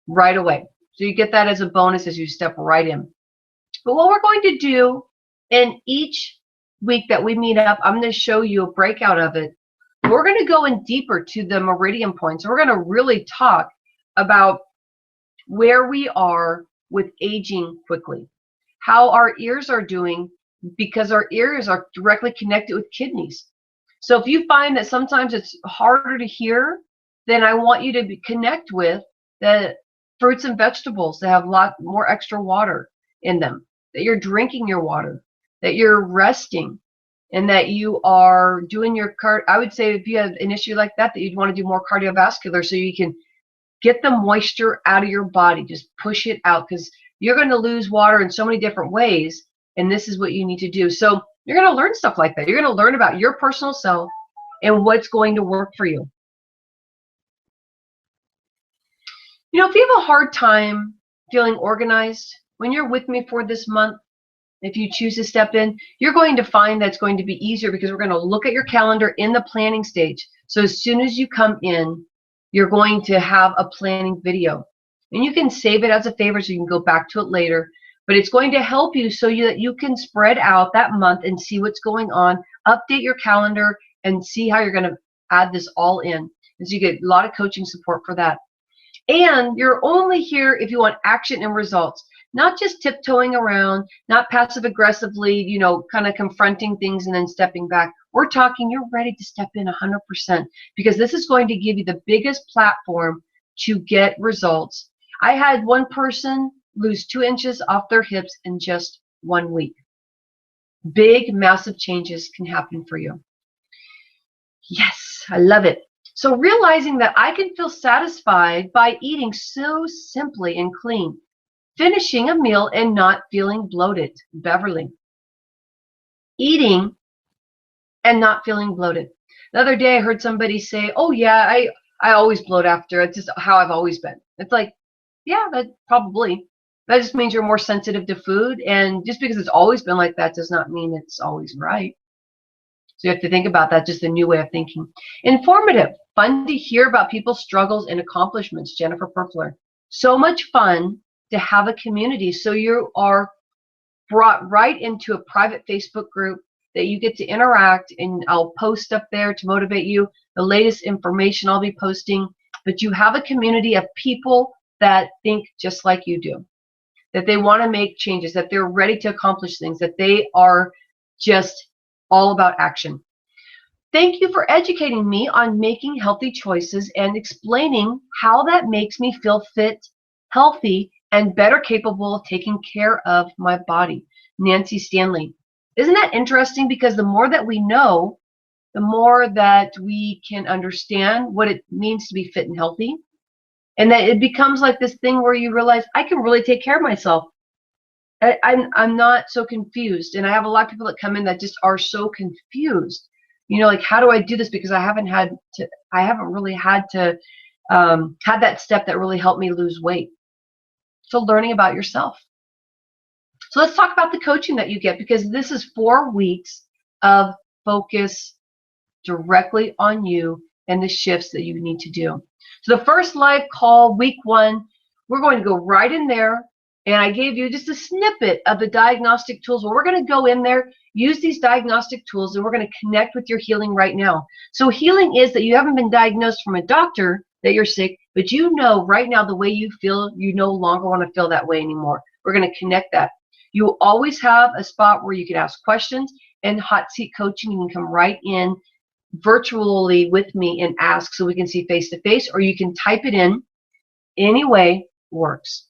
right away. So you get that as a bonus as you step right in. But what we're going to do in each week that we meet up, I'm going to show you a breakout of it. We're going to go in deeper to the meridian points. We're going to really talk about where we are with aging quickly, how our ears are doing, because our ears are directly connected with kidneys. So if you find that sometimes it's harder to hear, then I want you to connect with the fruits and vegetables that have a lot more extra water in them, that you're drinking your water, that you're resting, and that you are doing your I would say if you have an issue like that, that you'd want to do more cardiovascular so you can get the moisture out of your body. Just push it out, because you're going to lose water in so many different ways, and this is what you need to do. So you're going to learn stuff like that. You're going to learn about your personal self and what's going to work for you. If you have a hard time feeling organized, when you're with me for this month, if you choose to step in, you're going to find that's going to be easier, because we're going to look at your calendar in the planning stage. So as soon as you come in, you're going to have a planning video. And you can save it as a favorite so you can go back to it later. But it's going to help you so that you can spread out that month and see what's going on, update your calendar, and see how you're going to add this all in. And so you get a lot of coaching support for that. And you're only here if you want action and results, not just tiptoeing around, not passive aggressively, kind of confronting things and then stepping back. We're talking you're ready to step in 100%, because this is going to give you the biggest platform to get results. I had one person lose 2 inches off their hips in just 1 week. Big, massive changes can happen for you. Yes, I love it. So realizing that I can feel satisfied by eating so simply and clean, finishing a meal and not feeling bloated. Beverly. Eating and not feeling bloated. The other day I heard somebody say, oh yeah, I always bloat after. It's just how I've always been. It's like, yeah, that probably. That just means you're more sensitive to food. And just because it's always been like that does not mean it's always right. So you have to think about that, just a new way of thinking. Informative, fun to hear about people's struggles and accomplishments. Jennifer Perpler. So much fun to have a community. So you are brought right into a private Facebook group that you get to interact, and I'll post up there to motivate you. The latest information I'll be posting, but you have a community of people that think just like you do, that they want to make changes, that they're ready to accomplish things, that they are just all about action. Thank you for educating me on making healthy choices and explaining how that makes me feel fit, healthy, and better capable of taking care of my body. Nancy Stanley. Isn't that interesting? Because the more that we know, the more that we can understand what it means to be fit and healthy. And that it becomes like this thing where you realize I can really take care of myself. I'm not so confused. And I have a lot of people that come in that just are so confused. Like, how do I do this? Because I haven't really had to have that step that really helped me lose weight. So learning about yourself. So let's talk about the coaching that you get, because this is 4 weeks of focus directly on you and the shifts that you need to do. So the first live call, week 1, we're going to go right in there. And I gave you just a snippet of the diagnostic tools. Well, we're going to go in there, use these diagnostic tools, and we're going to connect with your healing right now. So healing is that you haven't been diagnosed from a doctor that you're sick, but you know right now the way you feel, you no longer want to feel that way anymore. We're going to connect that. You will always have a spot where you can ask questions, and hot seat coaching. You can come right in virtually with me and ask so we can see face to face, or you can type it in. Any way works.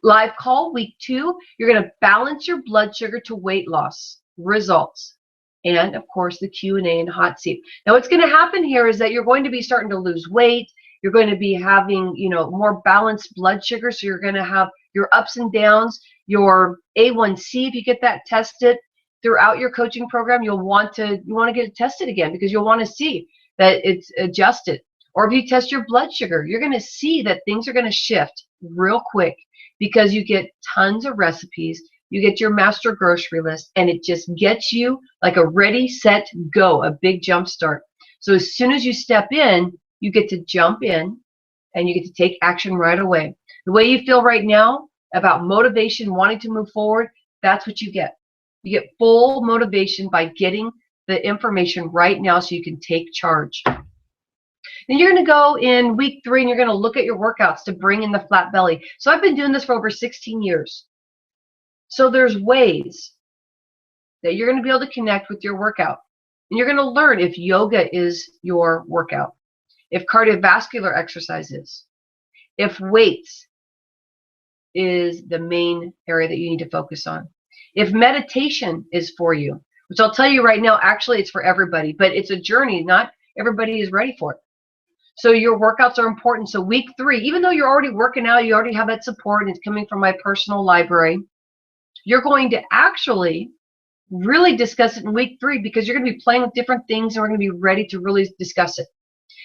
Live call, week 2, you're going to balance your blood sugar to weight loss results. And of course, the Q&A and hot seat. Now, what's going to happen here is that you're going to be starting to lose weight. You're going to be having, more balanced blood sugar. So you're going to have your ups and downs, your A1C, if you get that tested throughout your coaching program, you want to get it tested again because you'll want to see that it's adjusted. Or if you test your blood sugar, you're going to see that things are going to shift real quick because you get tons of recipes. You get your master grocery list, and it just gets you like a ready, set, go, a big jump start. So as soon as you step in, you get to jump in and you get to take action right away. The way you feel right now about motivation, wanting to move forward, that's what you get. You get full motivation by getting the information right now so you can take charge. Then you're going to go in week 3 and you're going to look at your workouts to bring in the flat belly. So I've been doing this for over 16 years. So there's ways that you're going to be able to connect with your workout. And you're going to learn if yoga is your workout, if cardiovascular exercise is, if weights is the main area that you need to focus on, if meditation is for you, which I'll tell you right now, actually it's for everybody, but it's a journey. Not everybody is ready for it. So your workouts are important. So week 3, even though you're already working out, you already have that support, and it's coming from my personal library, you're going to actually really discuss it in week 3 because you're going to be playing with different things and we're going to be ready to really discuss it.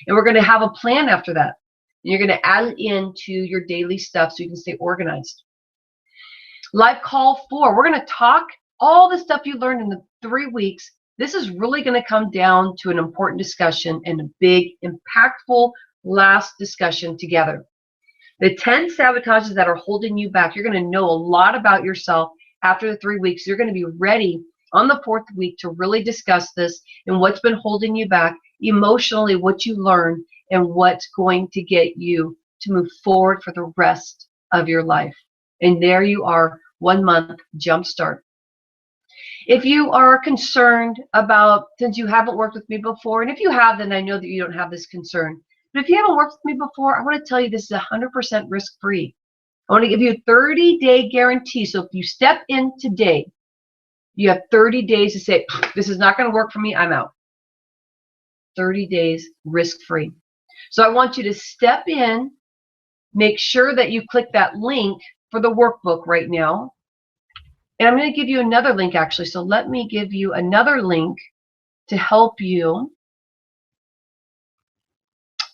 And we're going to have a plan after that. And you're going to add it into your daily stuff so you can stay organized. Live call 4, we're going to talk all the stuff you learned in the 3 weeks. This is really going to come down to an important discussion and a big, impactful last discussion together. The 10 sabotages that are holding you back, you're going to know a lot about yourself after the 3 weeks. You're going to be ready on the 4th week to really discuss this and what's been holding you back emotionally, what you learned, and what's going to get you to move forward for the rest of your life. And there you are, 1 month jumpstart. If you are concerned about, since you haven't worked with me before, and if you have, then I know that you don't have this concern. But if you haven't worked with me before, I want to tell you this is 100% risk-free. I want to give you a 30-day guarantee. So if you step in today, you have 30 days to say, this is not going to work for me, I'm out. 30 days risk-free. So I want you to step in, make sure that you click that link for the workbook right now. And I'm going to give you another link, actually. So let me give you another link to help you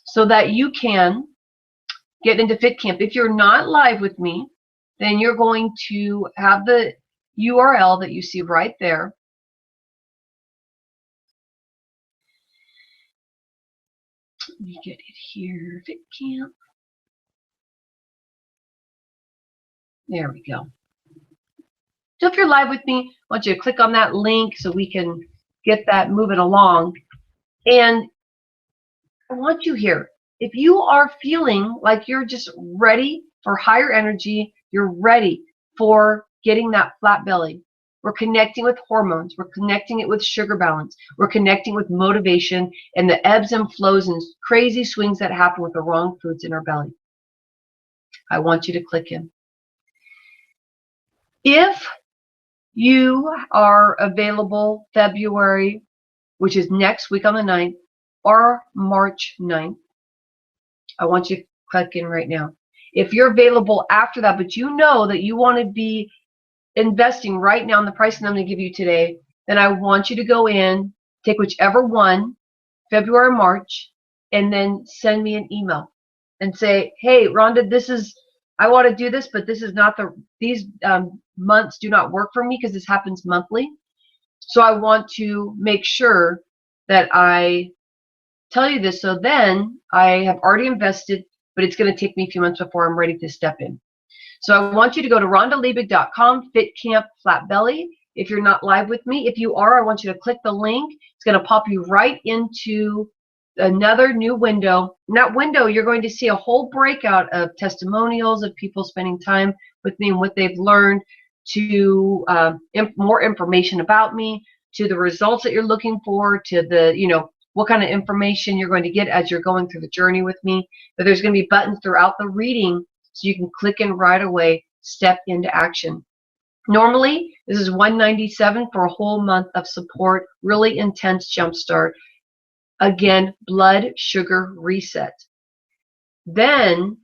so that you can get into Fit Camp. If you're not live with me, then you're going to have the URL that you see right there. Let me get it here, Fit Camp. There we go. So if you're live with me, I want you to click on that link so we can get that moving along. And I want you here. If you are feeling like you're just ready for higher energy, you're ready for getting that flat belly. We're connecting with hormones. We're connecting it with sugar balance. We're connecting with motivation and the ebbs and flows and crazy swings that happen with the wrong foods in our belly. I want you to click in. If you are available February, which is next week on the 9th, or March 9th, I want you to click in right now. If you're available after that, but you know that you want to be investing right now in the price that I'm going to give you today, then I want you to go in, take whichever one, February, March, and then send me an email and say, hey, Rhonda, I want to do this, but this is not these months do not work for me because this happens monthly. So I want to make sure that I tell you this. So then I have already invested, but it's going to take me a few months before I'm ready to step in. So I want you to go to rhondaliebig.com, Fit Camp Flat Belly. If you're not live with me, if you are, I want you to click the link. It's going to pop you right into another new window. In that window, you're going to see a whole breakout of testimonials of people spending time with me and what they've learned, to more information about me, to the results that you're looking for, to the, what kind of information you're going to get as you're going through the journey with me. But there's going to be buttons throughout the reading so you can click in right away, step into action. Normally, this is $197 for a whole month of support, really intense jumpstart. Again, blood sugar reset. Then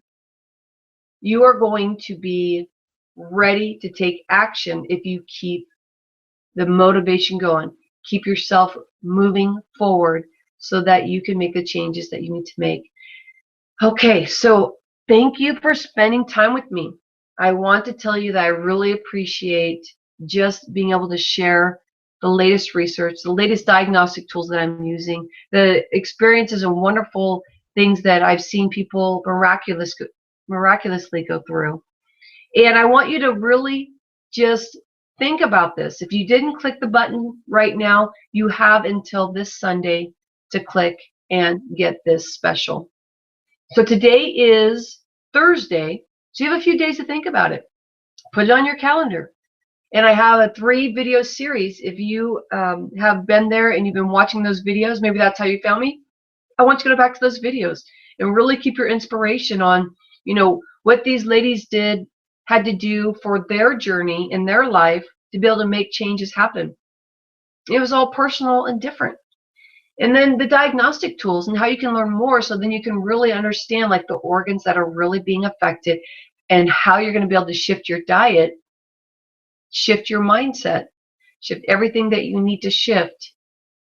you are going to be ready to take action if you keep the motivation going. Keep yourself moving forward so that you can make the changes that you need to make. Okay, so thank you for spending time with me. I want to tell you that I really appreciate just being able to share the latest research, the latest diagnostic tools that I'm using, the experiences and wonderful things that I've seen people miraculously go through. And I want you to really just think about this. If you didn't click the button right now, you have until this Sunday to click and get this special. So today is Thursday, so you have a few days to think about it. Put it on your calendar. And I have a 3-video series. If you have been there and you've been watching those videos, maybe that's how you found me. I want you to go back to those videos and really keep your inspiration on, what these ladies had to do for their journey in their life to be able to make changes happen. It was all personal and different. And then the diagnostic tools and how you can learn more, so then you can really understand like the organs that are really being affected and how you're going to be able to shift your diet, shift your mindset, shift everything that you need to shift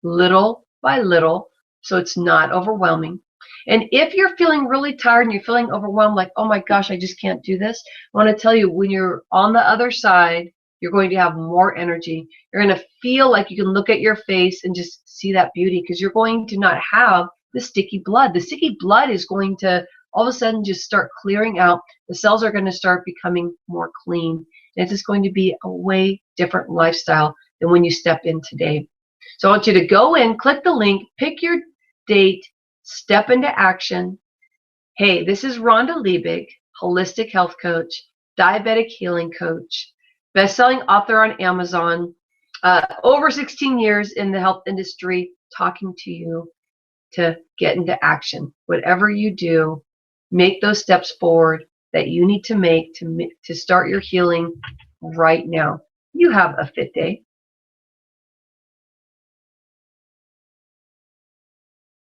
little by little so it's not overwhelming. And if you're feeling really tired and you're feeling overwhelmed, like, oh my gosh, I just can't do this, I want to tell you, when you're on the other side, you're going to have more energy. You're going to feel like you can look at your face and just see that beauty, because you're going to not have the sticky blood. The sticky blood is going to all of a sudden just start clearing out. The cells are going to start becoming more clean. And it's just going to be a way different lifestyle than when you step in today. So I want you to go in, click the link, pick your date, step into action. Hey, this is Rhonda Liebig, holistic health coach, diabetic healing coach, best-selling author on Amazon, over 16 years in the health industry, talking to you to get into action. Whatever you do, make those steps forward that you need to make to start your healing right now. You have a fit day.